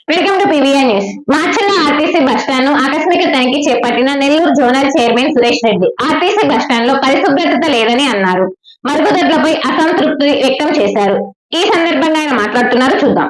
Welcome to PVR news. Macherla RTC bus stand ను ఆకస్మిక తనిఖీ చేపట్టిన Nellore zonal chairman Suresh Reddy RTC bus stand లో పరిశుభ్రత లేదని అన్నారు. మరుగుదొడ్లపై అసంతృప్తి వ్యక్తం చేశారు. ఈ సందర్భంగా ఆయన మాట్లాడుతున్నారు. చూద్దాం.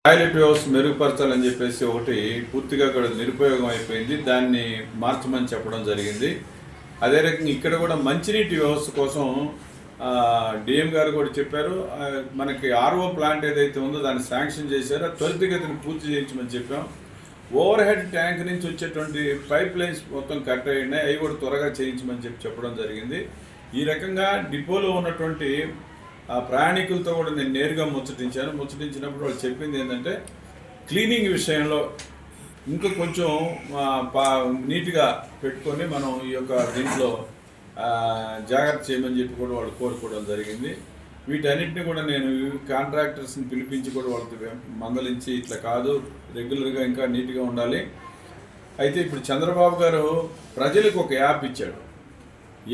టాయిలెట్ వ్యవస్థ మెరుగుపరచాలని చెప్పేసి ఒకటి పూర్తిగా కూడా నిరుపయోగం అయిపోయింది. దాన్ని మార్చమని చెప్పడం జరిగింది. అదే రకంగా ఇక్కడ కూడా మంచినీటి వ్యవస్థ కోసం డిఎం గారు కూడా చెప్పారు. మనకి ఆర్ఓ ప్లాంట్ ఏదైతే ఉందో దాన్ని శాంక్షన్ చేశారో త్వరితగతిని పూర్తి చేయించమని చెప్పాం. ఓవర్ హెడ్ ట్యాంక్ నుంచి వచ్చేటువంటి పైప్ లైన్స్ మొత్తం కట్ అయినాయి, అవి కూడా త్వరగా చేయించమని చెప్పడం జరిగింది. ఈ రకంగా డిపోలో ఉన్నటువంటి ప్రయాణికులతో కూడా నేను నేరుగా ముచ్చటించినప్పుడు వాళ్ళు చెప్పింది ఏంటంటే క్లీనింగ్ విషయంలో ఇంకా కొంచెం నీట్గా పెట్టుకొని మనం ఈ యొక్క దీంట్లో జాగ్రత్త చేయమని చెప్పి కూడా వాళ్ళు కోరుకోవడం జరిగింది. వీటన్నిటిని కూడా నేను కాంట్రాక్టర్స్ని పిలిపించి కూడా వాళ్ళకి మందలించి ఇట్లా కాదు, రెగ్యులర్గా ఇంకా నీట్గా ఉండాలి. అయితే ఇప్పుడు చంద్రబాబు గారు ప్రజలకు ఒక యాప్ ఇచ్చాడు.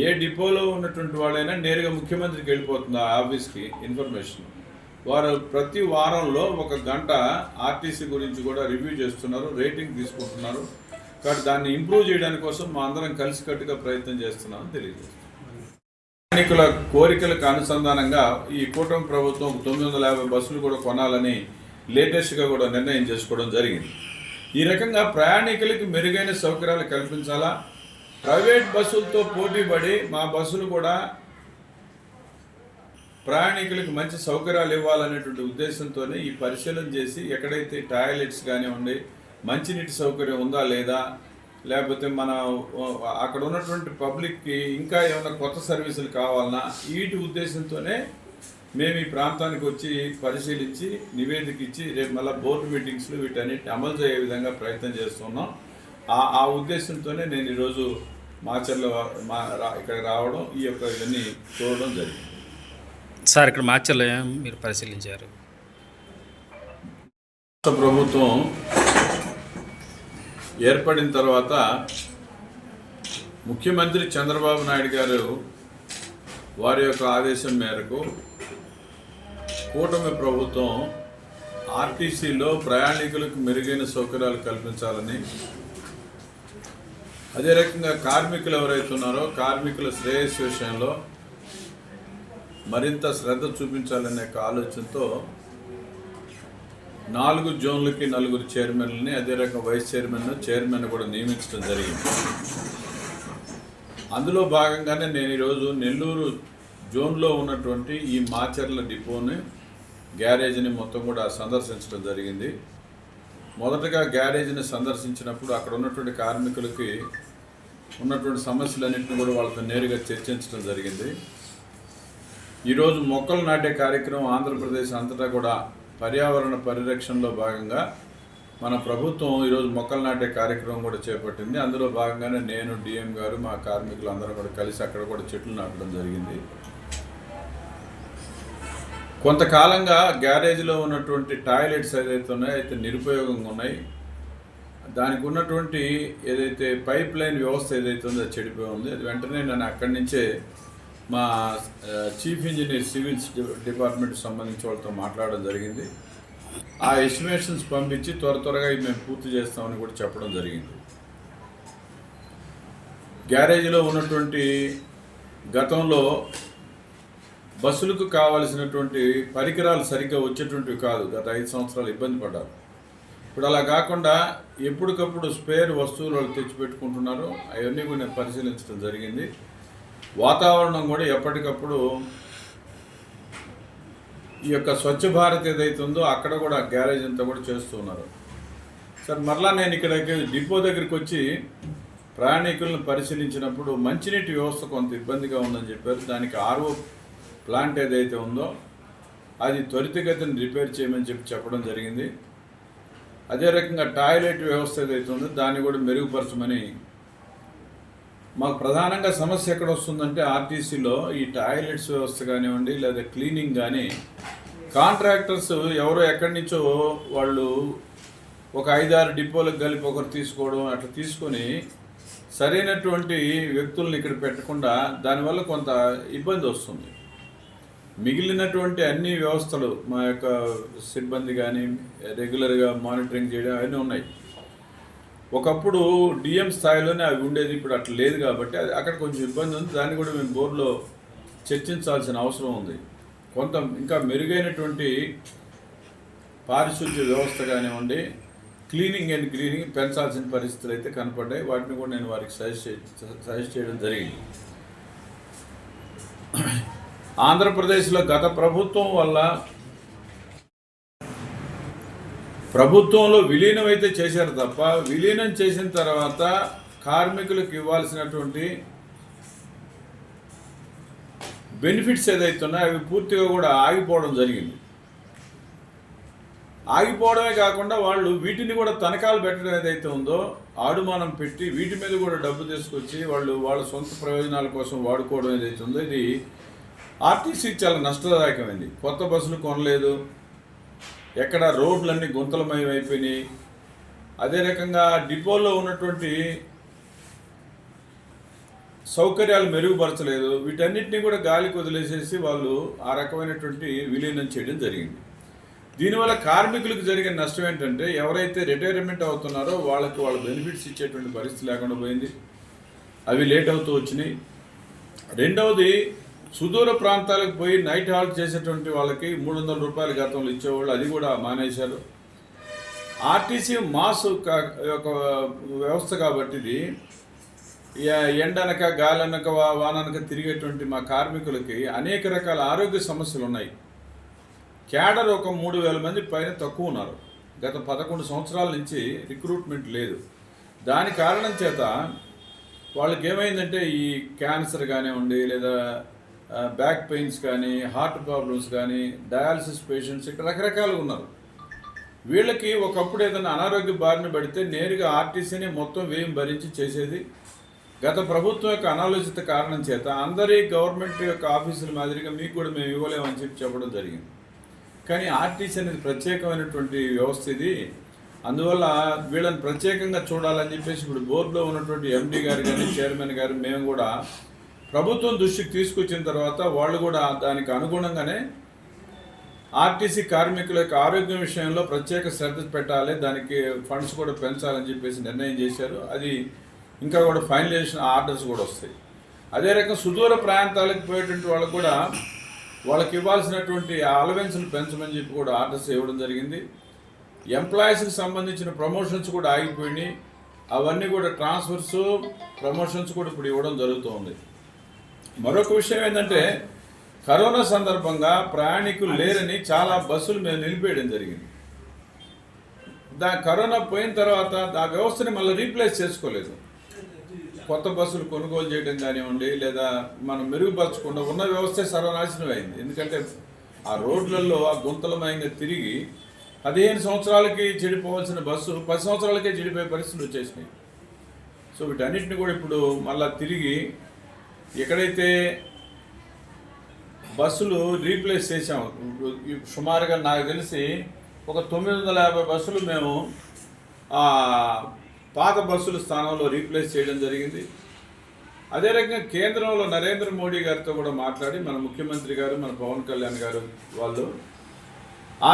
ఏ డిపోలో ఉన్నటువంటి వాళ్ళైనా నేరుగా ముఖ్యమంత్రికి వెళ్ళిపోతుంది ఆ ఆఫీస్కి ఇన్ఫర్మేషన్. వారు ప్రతి వారంలో 1 గంట ఆర్టీసీ గురించి కూడా రివ్యూ చేస్తున్నారు, రేటింగ్ తీసుకుంటున్నారు. కాబట్టి దాన్ని ఇంప్రూవ్ చేయడానికి కోసం మా అందరం కలిసికట్టుగా ప్రయత్నం చేస్తున్నామని తెలియజేస్తున్నాం. ప్రయాణికుల కోరికలకు అనుసంధానంగా ఈ కూటమి ప్రభుత్వం 950 బస్సులు కూడా కొనాలని లేటెస్ట్గా కూడా నిర్ణయం చేసుకోవడం జరిగింది. ఈ రకంగా ప్రయాణికులకి మెరుగైన సౌకర్యాలు కల్పించాలా, ప్రైవేట్ బస్సులతో పోటీపడి మా బస్సులు కూడా ప్రయాణికులకు మంచి సౌకర్యాలు ఇవ్వాలనేటువంటి ఉద్దేశంతోనే ఈ పరిశీలన చేసి ఎక్కడైతే టాయిలెట్స్ కానివ్వండి, మంచినీటి సౌకర్యం ఉందా లేదా, లేకపోతే మన అక్కడ ఉన్నటువంటి పబ్లిక్కి ఇంకా ఏమైనా కొత్త సర్వీసులు కావాలన్నా, వీటి ఉద్దేశంతోనే మేము ఈ ప్రాంతానికి వచ్చి పరిశీలించి నివేదిక ఇచ్చి రేపు మళ్ళీ బోర్డు మీటింగ్స్లో వీటన్నిటిని అమలు చేయ విధంగా ప్రయత్నం చేస్తున్నాం. ఆ ఉద్దేశంతోనే నేను ఈరోజు మాచర్ల ఇక్కడ రావడం, ఈ యొక్క ఇవన్నీ చూడడం జరిగింది. సార్, ఇక్కడ మాచర్ల మీరు పరిశీలించారు. ప్రభుత్వం ఏర్పడిన తర్వాత ముఖ్యమంత్రి చంద్రబాబు నాయుడు గారు వారి యొక్క ఆదేశం మేరకు కూటమి ప్రభుత్వం ఆర్టీసీలో ప్రయాణికులకు మెరుగైన సౌకర్యాలు కల్పించాలని, అదే రకంగా కార్మికులు ఎవరైతే ఉన్నారో కార్మికుల శ్రేయస్సు విషయంలో మరింత శ్రద్ధ చూపించాలనే ఆలోచనతో 4 జోన్లకి 4 చైర్మన్లని, అదే రకంగా వైస్ చైర్మన్ కూడా నియమించడం జరిగింది. అందులో భాగంగానే నేను ఈరోజు నెల్లూరు జోన్లో ఉన్నటువంటి ఈ మాచర్ల డిపోని, గ్యారేజ్ని మొత్తం కూడా సందర్శించడం జరిగింది. మొదటగా గ్యారేజ్ని సందర్శించినప్పుడు అక్కడ ఉన్నటువంటి కార్మికులకి ఉన్నటువంటి సమస్యలన్నింటినీ కూడా వాళ్ళతో నేరుగా చర్చించడం జరిగింది. ఈరోజు మొక్కలు నాటే కార్యక్రమం ఆంధ్రప్రదేశ్ అంతటా కూడా పర్యావరణ పరిరక్షణలో భాగంగా మన ప్రభుత్వం ఈరోజు మొక్కలు నాటే కార్యక్రమం కూడా చేపట్టింది. అందులో భాగంగానే నేను, డిఎం గారు, మా కార్మికులు అందరూ కూడా కలిసి అక్కడ కూడా చెట్లు నాటడం జరిగింది. కొంతకాలంగా గ్యారేజ్లో ఉన్నటువంటి టాయిలెట్స్ ఏదైతే ఉన్నాయో అయితే నిరుపయోగంగా ఉన్నాయి. దానికి ఉన్నటువంటి ఏదైతే పైప్ లైన్ వ్యవస్థ ఏదైతే ఉందో అది చెడిపోయి ఉంది. అది వెంటనే నేను అక్కడి నుంచే మా చీఫ్ ఇంజనీర్ సివిల్స్ డిపార్ట్మెంట్కి సంబంధించి వాళ్ళతో మాట్లాడడం జరిగింది. ఆ ఎస్టిమేషన్స్ పంపించి త్వరగా మేము పూర్తి చేస్తామని కూడా చెప్పడం జరిగింది. గ్యారేజ్లో ఉన్నటువంటి గతంలో బస్సులకు కావలసినటువంటి పరికరాలు సరిగ్గా వచ్చేటువంటివి కాదు. గత 5 సంవత్సరాలు ఇబ్బంది పడ్డారు. ఇప్పుడు అలా కాకుండా ఎప్పటికప్పుడు స్పేర్ వస్తువులు వాళ్ళు తెచ్చిపెట్టుకుంటున్నారు. అవన్నీ కూడా నేను పరిశీలించడం జరిగింది. వాతావరణం కూడా ఎప్పటికప్పుడు ఈ యొక్క స్వచ్ఛ భారత్ ఏదైతే ఉందో అక్కడ కూడా గ్యారేజ్ అంతా కూడా చేస్తూ ఉన్నారు. సార్, మరలా నేను ఇక్కడ డిపో దగ్గరికి వచ్చి ప్రయాణికులను పరిశీలించినప్పుడు మంచినీటి వ్యవస్థ కొంత ఇబ్బందిగా ఉందని చెప్పారు. దానికి ఆర్ఓ ప్లాంట్ ఏదైతే ఉందో అది త్వరితగతిని రిపేర్ చేయమని చెప్పడం జరిగింది. అదే రకంగా టాయిలెట్ వ్యవస్థ ఏదైతే ఉందో దాన్ని కూడా మెరుగుపరచమని. మాకు ప్రధానంగా సమస్య ఎక్కడ వస్తుందంటే ఆర్టీసీలో ఈ టాయిలెట్స్ వ్యవస్థ కానివ్వండి, లేదా క్లీనింగ్ కానీ కాంట్రాక్టర్స్ ఎవరో ఎక్కడి నుంచో వాళ్ళు ఒక 5-6 డిపోలకు కలిపి ఒకరు తీసుకోవడం, అట్లా తీసుకొని సరైనటువంటి వ్యక్తులను ఇక్కడ పెట్టకుండా దానివల్ల కొంత ఇబ్బంది వస్తుంది. మిగిలినటువంటి అన్ని వ్యవస్థలు మా యొక్క సిబ్బంది కానీ రెగ్యులర్గా మానిటరింగ్ చేయడం అవన్నీ ఉన్నాయి. ఒకప్పుడు డిఎం స్థాయిలోనే అవి ఉండేది, ఇప్పుడు అట్లా లేదు కాబట్టి అక్కడ కొంచెం ఇబ్బంది ఉంది. దాన్ని కూడా మేము బోర్డులో చర్చించాల్సిన అవసరం ఉంది. కొంత ఇంకా మెరుగైనటువంటి పారిశుద్ధ్య వ్యవస్థ కానివ్వండి, క్లీనింగ్ అండ్ గ్రీనింగ్ పెంచాల్సిన పరిస్థితులు అయితే కనపడ్డాయి. వాటిని కూడా నేను వారికి సజెస్ట్ చేయడం జరిగింది. ఆంధ్రప్రదేశ్లో గత ప్రభుత్వం వల్ల ప్రభుత్వంలో విలీనం అయితే చేశారు తప్ప, విలీనం చేసిన తర్వాత కార్మికులకు ఇవ్వాల్సినటువంటి బెనిఫిట్స్ ఏదైతే ఉన్నాయో అవి పూర్తిగా కూడా ఆగిపోవడం జరిగింది. ఆగిపోవడమే కాకుండా వాళ్ళు వీటిని కూడా తనఖాలు పెట్టడం ఏదైతే ఉందో ఆడుమానం పెట్టి వీటి మీద కూడా డబ్బు తీసుకొచ్చి వాళ్ళ సొంత ప్రయోజనాల కోసం వాడుకోవడం ఏదైతే ఉందో ఇది ఆర్టీసీ చాలా నష్టదాయకమైంది. కొత్త బస్సులు కొనలేదు, ఎక్కడ రోడ్లన్నీ గుంతలమయం అయిపోయినాయి. అదే రకంగా డిపోలో ఉన్నటువంటి సౌకర్యాలు మెరుగుపరచలేదు. వీటన్నిటిని కూడా గాలికి వదిలేసేసి వాళ్ళు ఆ రకమైనటువంటి విలీనం చేయడం జరిగింది. దీనివల్ల కార్మికులకు జరిగిన నష్టం ఏంటంటే ఎవరైతే రిటైర్మెంట్ అవుతున్నారో వాళ్ళకి వాళ్ళ బెనిఫిట్స్ ఇచ్చేటువంటి పరిస్థితి లేకుండా పోయింది. అవి లేట్ అవుతూ వచ్చినాయి. రెండవది, సుదూర ప్రాంతాలకు పోయి నైట్ హాల్ట్ చేసేటువంటి వాళ్ళకి 300 రూపాయల గతంలో ఇచ్చేవాళ్ళు, అది కూడా మానేశారు. ఆర్టీసీ మాస్ ఒక వ్యవస్థ కాబట్టి ఇది ఎండనక గాలనక వాననక తిరిగేటువంటి మా కార్మికులకి అనేక రకాల ఆరోగ్య సమస్యలు ఉన్నాయి. క్యాడర్ ఒక 3000 మంది పైన తక్కువ ఉన్నారు. గత 11 సంవత్సరాల నుంచి రిక్రూట్మెంట్ లేదు. దాని కారణం చేత వాళ్ళకి ఏమైందంటే ఈ క్యాన్సర్ కానివ్వండి, లేదా బ్యాక్ పెయిన్స్ కానీ, హార్ట్ ప్రాబ్లమ్స్ కానీ, డయాలసిస్ పేషెంట్స్ ఇక్కడ రకరకాలుగా ఉన్నారు. వీళ్ళకి ఒకప్పుడు ఏదైనా అనారోగ్య బారిన పడితే నేరుగా ఆర్టీసీని మొత్తం వ్యయం భరించి చేసేది. గత ప్రభుత్వం యొక్క అనాలోచిత కారణం చేత అందరి గవర్నమెంట్ యొక్క ఆఫీసుల మాదిరిగా మీకు కూడా మేము ఇవ్వలేమని చెప్పడం జరిగింది. కానీ ఆర్టీసీ అనేది ప్రత్యేకమైనటువంటి వ్యవస్థ ఇది. అందువల్ల వీళ్ళని ప్రత్యేకంగా చూడాలని చెప్పేసి ఇప్పుడు బోర్డులో ఉన్నటువంటి ఎండీ గారు కానీ, చైర్మన్ గారు మేము కూడా ప్రభుత్వం దృష్టికి తీసుకొచ్చిన తర్వాత వాళ్ళు కూడా దానికి అనుగుణంగానే ఆర్టీసీ కార్మికుల యొక్క ఆరోగ్యం విషయంలో ప్రత్యేక శ్రద్ధ పెట్టాలి, దానికి ఫండ్స్ కూడా పెంచాలని చెప్పేసి నిర్ణయం చేశారు. అది ఇంకా కూడా ఫైనలైజేషన్ ఆర్డర్స్ కూడా వస్తాయి. అదే రకంగా సుదూర ప్రాంతాలకు పోయేటువంటి వాళ్ళకు కూడా వాళ్ళకి ఇవ్వాల్సినటువంటి అలవెన్స్లు పెంచమని చెప్పి కూడా ఆర్డర్స్ ఇవ్వడం జరిగింది. ఎంప్లాయీస్కి సంబంధించిన ప్రమోషన్స్ కూడా ఆగిపోయినాయి. అవన్నీ కూడా ట్రాన్స్ఫర్స్, ప్రమోషన్స్ కూడా ఇప్పుడు ఇవ్వడం జరుగుతుంది. మరొక విషయం ఏంటంటే కరోనా సందర్భంగా ప్రయాణికులు లేరని చాలా బస్సులు మేము నిలిపేయడం జరిగింది. కరోనా పోయిన తర్వాత ఆ వ్యవస్థని మళ్ళీ రీప్లేస్ చేసుకోలేదు. కొత్త బస్సులు కొనుగోలు చేయడం కానివ్వండి, లేదా మనం మెరుగుపరచకుండా ఉన్న వ్యవస్థే సర్వనాశనం అయింది. ఎందుకంటే ఆ రోడ్లలో ఆ గుంతలమయంగా తిరిగి 15 సంవత్సరాలకి చెడిపోవాల్సిన బస్సు 10 సంవత్సరాలకే చెడిపోయే పరిస్థితులు వచ్చేసినాయి. సో వీటన్నిటిని కూడా ఇప్పుడు మళ్ళీ తిరిగి ఎక్కడైతే బస్సులు రీప్లేస్ చేసాము, సుమారుగా నాకు తెలిసి ఒక 950 బస్సులు మేము పాత బస్సుల స్థానంలో రీప్లేస్ చేయడం జరిగింది. అదే రకంగా కేంద్రంలో నరేంద్ర మోడీ గారితో కూడా మాట్లాడి మన ముఖ్యమంత్రి గారు, మన పవన్ కళ్యాణ్ గారు వాళ్ళు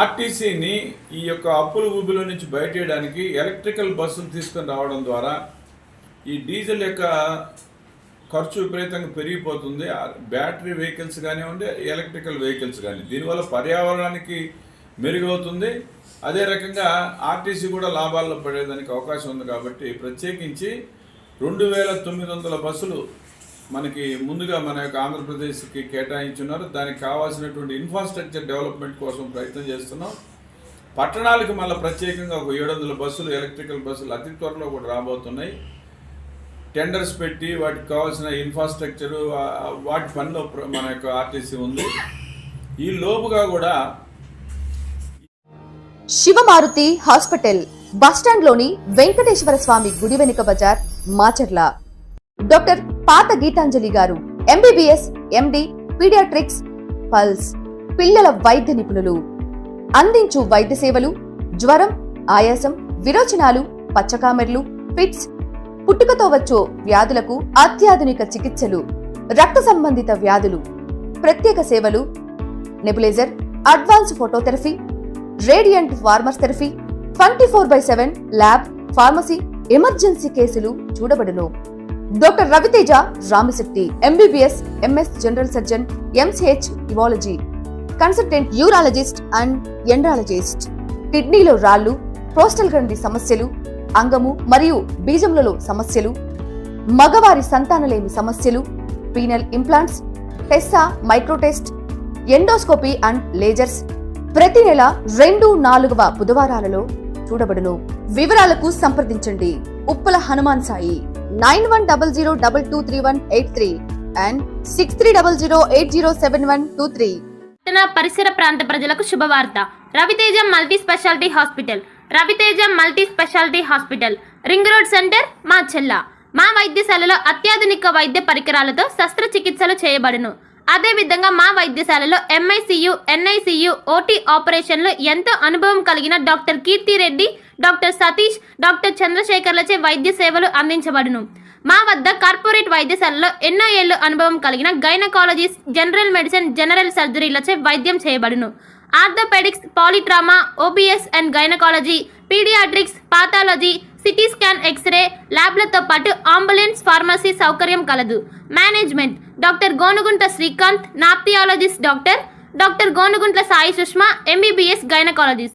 ఆర్టీసీని ఈ యొక్క అప్పుల ఊబిలో నుంచి బయటేయడానికి ఎలక్ట్రికల్ బస్సులు తీసుకొని రావడం ద్వారా ఈ డీజిల్ యొక్క ఖర్చు విపరీతంగా పెరిగిపోతుంది. బ్యాటరీ వెహికల్స్ కానివ్వండి, ఎలక్ట్రికల్ వెహికల్స్ కానీ, దీనివల్ల పర్యావరణానికి మెరుగవుతుంది. అదే రకంగా ఆర్టీసీ కూడా లాభాల్లో పడేదానికి అవకాశం ఉంది. కాబట్టి ప్రత్యేకించి 2900 బస్సులు మనకి ముందుగా మన యొక్క ఆంధ్రప్రదేశ్కి కేటాయించున్నారు. దానికి కావాల్సినటువంటి ఇన్ఫ్రాస్ట్రక్చర్ డెవలప్మెంట్ కోసం ప్రయత్నం చేస్తున్నాం. పట్టణాలకు మళ్ళీ ప్రత్యేకంగా ఒక 700 బస్సులు, ఎలక్ట్రికల్ బస్సులు అతి త్వరలో కూడా రాబోతున్నాయి. టెండర్స్ పెట్టి వాటికి కావాల్సిన ఇన్ఫ్రాస్ట్రక్చరు వాటి పనిలో మన యొక్క ఆర్టీసీ ఉంది. ఈ లోపుగా కూడా శివమారుతి హాస్పిటల్ బస్టాండ్ లోని వెంకటేశ్వర స్వామి గుడి వెనుక బజార్, మాచర్ల. డాక్టర్ పాత గీతాంజలి గారు ఎంబీబీఎస్, ఎండి, పీడియాట్రిక్స్, పల్స్, పిల్లల వైద్య నిపుణులు. అందించు వైద్య సేవలు జ్వరం, ఆయాసం, విరోచనాలు, పచ్చకామెర్లు, ఫిట్స్, పుట్టుకతో వచ్చే వ్యాధులకు అత్యాధునిక చికిత్సలు, రక్త సంబంధిత వ్యాధులు, ప్రత్యేక సేవలు, nebuliser, advance phototherapy, radiant warmer therapy, 24/7 lab, pharmacy, emergency కేసులు చూడబడును. Doctor Raviteja Ramisetti, MBBS, MS general surgeon, MCH ఇవాలజీ, కన్సల్టెంట్ యూరాలజిస్ట్ అండ్ ఎండ్రాలజిస్ట్. కిడ్నీలో రాళ్లు, ప్రోస్టల్ గ్రంథి సమస్యలు, అంగము మరియు బీజములలో సమస్యలు, మగవారి సంతానలేమి సమస్యలు, penal implants, Tessa, మైక్రోటెస్ట్, endoscopy and lasers ప్రతి నెల 2, 4వ బుధవారాలలో చూడబడును. వివరాలకు సంప్రదించండి ఉప్పల హనుమాన్ సాయి 9100223183 and 6300807123. పరిసర ప్రాంత ప్రజలకు శుభవార్త. Raviteja multi speciality hospital. Raviteja multi speciality hospital, ring road centre, Macherla. మా వైద్యశాలలో అత్యాధునిక వైద్య పరికరాలతో శస్త్రచికిత్సలు చేయబడును. అదేవిధంగా మా వైద్యశాలలో MICU, NICU, OT ఆపరేషన్లు ఎంతో అనుభవం కలిగిన doctor Keerthi Reddy, doctor Satish, doctor చంద్రశేఖర్లచే వైద్య సేవలు అందించబడును. మా వద్ద కార్పొరేట్ వైద్యశాలలో ఎన్నో ఏళ్లు అనుభవం కలిగిన గైనకాలజిస్ట్, జనరల్ మెడిసిన్, జనరల్ సర్జరీలచే వైద్యం చేయబడును. Orthopaedics, polytrauma, OBS and gynaecology, paediatrics, pathology, city scan, x ray ల్యాబ్లతో పాటు అంబులెన్స్, ఫార్మసీ సౌకర్యం కలదు. మేనేజ్మెంట్ డాక్టర్ గోనుగుంట్ల శ్రీకాంత్, నాప్థియాలజిస్ట్ doctor Gonuguntla Sai Sushma, MBBS gynaecologist.